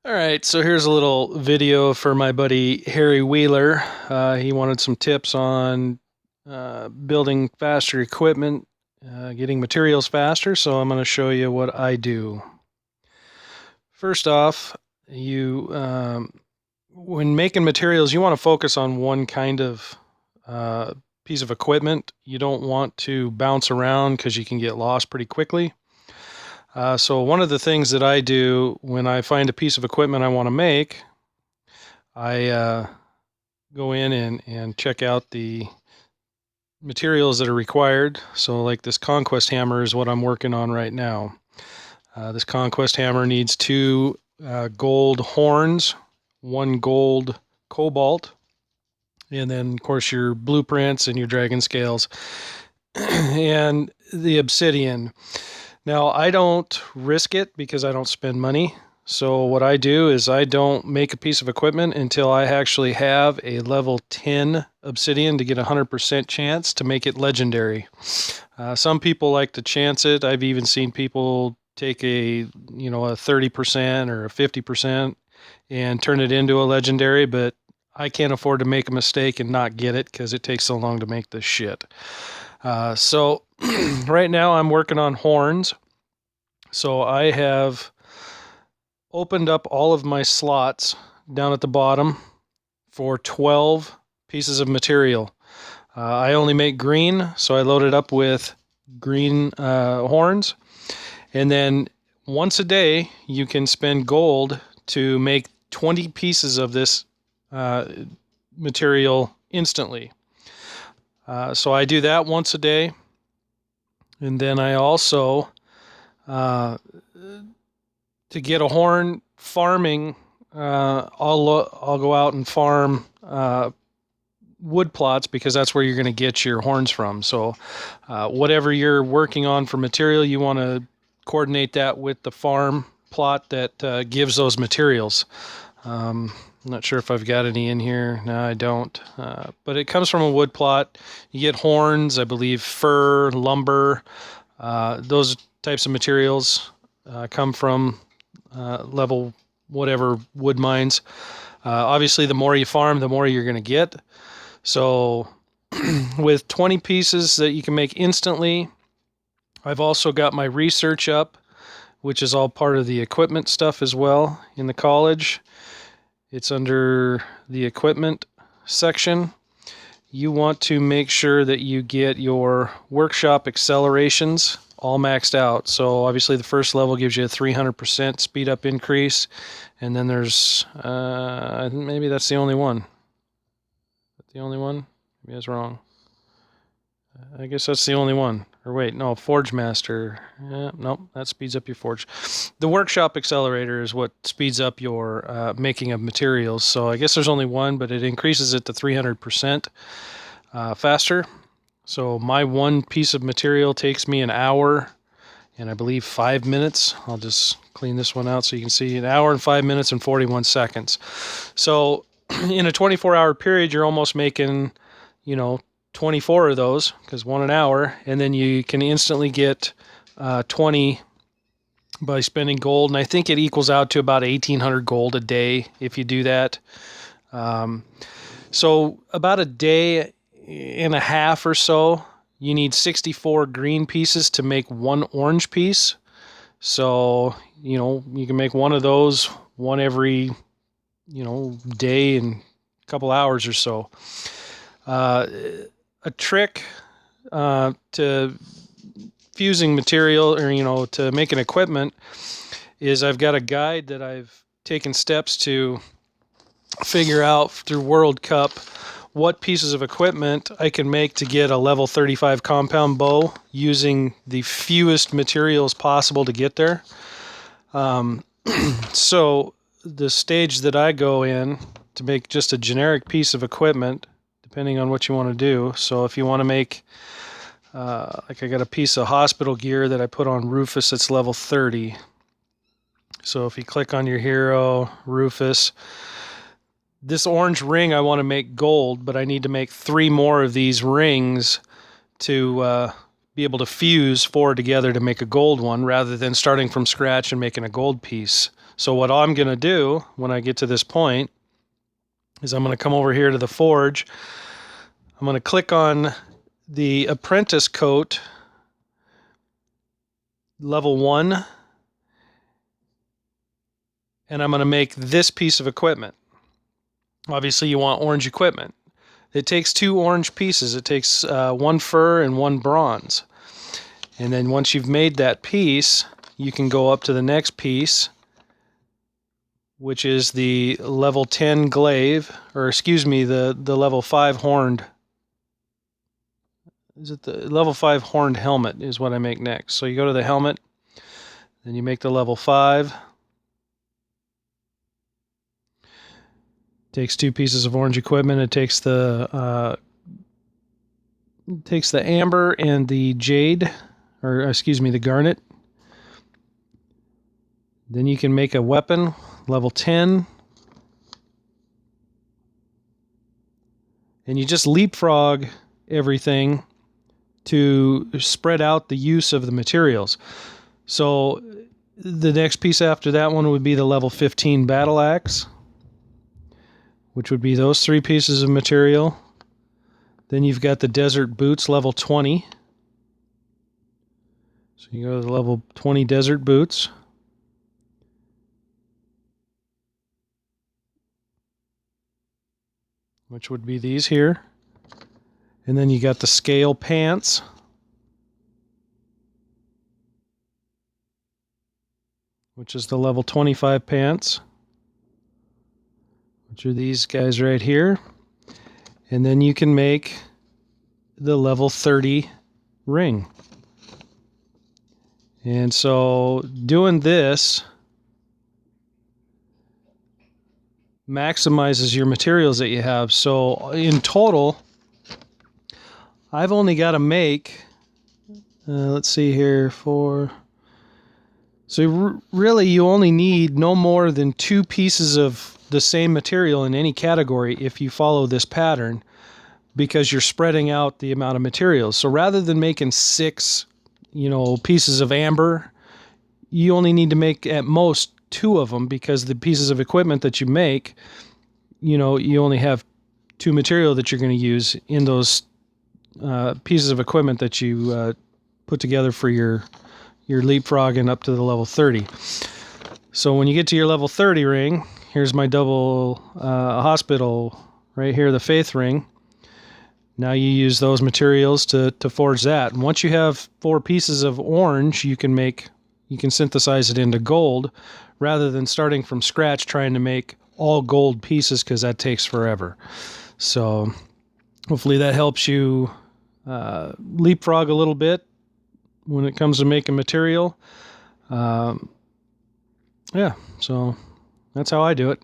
All right, so here's a little video for my buddy Harry Wheeler. He wanted some tips on building faster equipment, getting materials faster, so I'm going to show you what I do. First off, when making materials, you want to focus on one kind of piece of equipment. You don't want to bounce around because you can get lost pretty quickly. So one of the things that I do when I find a piece of equipment I want to make, I go in and check out the materials that are required. So like this Conquest hammer is what I'm working on right now. This Conquest hammer needs two gold horns, one gold cobalt, and then of course your blueprints and your dragon scales and the obsidian. Now, I don't risk it because I don't spend money. So what I do is I don't make a piece of equipment until I actually have a level 10 obsidian to get a 100% chance to make it legendary. Some people like to chance it. I've even seen people take a 30% or a 50% and turn it into a legendary, but I can't afford to make a mistake and not get it because it takes so long to make this shit. So right now I'm working on horns. So I have opened up all of my slots down at the bottom for 12 pieces of material. I only make green, so I load it up with green horns. And then once a day, you can spend gold to make 20 pieces of this material instantly. So I do that once a day. And then I also, to get a horn farming, I'll go out and farm wood plots because that's where you're going to get your horns from. So whatever you're working on for material, you want to coordinate that with the farm plot that gives those materials. I'm not sure if I've got any in here. No, I don't. But it comes from a wood plot. You get horns, I believe, fir, lumber. Those types of materials come from level whatever wood mines. Obviously, the more you farm, the more you're going to get. So with 20 pieces that you can make instantly, I've also got my research up, which is all part of the equipment stuff as well in the college. It's under the equipment section. You want to make sure that you get your workshop accelerations all maxed out. So obviously the first level gives you a 300% speed up increase. And then there's, maybe that's the only one. Is that the only one? Maybe I was wrong. I guess that's the only one. Or wait, no, Forge Master. Nope, that speeds up your forge. The Workshop Accelerator is what speeds up your making of materials. So I guess there's only one, but it increases it to 300% faster. So my one piece of material takes me an hour and I believe 5 minutes. I'll just clean this one out so you can see an hour and 5 minutes and 41 seconds. So in a 24-hour period, you're almost making, 24 of those because one an hour, and then you can instantly get 20 by spending gold, and I think it equals out to about 1,800 gold a day if you do that. So about a day and a half or so, you need 64 green pieces to make one orange piece. So, you can make one of those one every, day and a couple hours or so. A trick to fusing material or, to make an equipment is I've got a guide that I've taken steps to figure out through World Cup what pieces of equipment I can make to get a level 35 compound bow using the fewest materials possible to get there. So the stage that I go in to make just a generic piece of equipment, depending on what you want to do. So if you want to make, like I got a piece of hospital gear that I put on Rufus that's level 30. So if you click on your hero, Rufus, this orange ring I want to make gold, but I need to make 3 more of these rings to be able to fuse 4 together to make a gold one rather than starting from scratch and making a gold piece. So what I'm going to do when I get to this point is I'm going to come over here to the forge. I'm going to click on the apprentice coat level 1, and I'm going to make this piece of equipment. Obviously you want orange equipment. It takes 2 orange pieces. It takes 1 fur and 1 bronze. And then once you've made that piece, you can go up to the next piece, which is the level 10 glaive, or excuse me, the level 5 horned. Is it the level 5 horned helmet is what I make next. So you go to the helmet, then you make the level 5. Takes 2 pieces of orange equipment. It takes the amber and the jade, or excuse me, the garnet. Then you can make a weapon, level 10. And you just leapfrog everything to spread out the use of the materials. So the next piece after that one would be the level 15 battle axe, which would be those 3 pieces of material. Then you've got the desert boots, level 20. So you go to the level 20 desert boots. Which would be these here. And then you got the scale pants. Which is the level 25 pants. Which are these guys right here. And then you can make the level 30 ring. And so doing this maximizes your materials that you have. So in total, I've only got to make, let's see here, 4. So really you only need no more than 2 pieces of the same material in any category if you follow this pattern, because you're spreading out the amount of materials. So rather than making 6, pieces of amber, you only need to make at most 2 of them, because the pieces of equipment that you make, you only have 2 material that you're going to use in those pieces of equipment that you put together for your leapfrogging up to the level 30. So when you get to your level 30 ring, here's my double hospital right here, the faith ring. Now you use those materials to forge that. And once you have 4 pieces of orange, you can synthesize it into gold, rather than starting from scratch trying to make all gold pieces, because that takes forever. So hopefully that helps you leapfrog a little bit when it comes to making material. Yeah, so that's how I do it.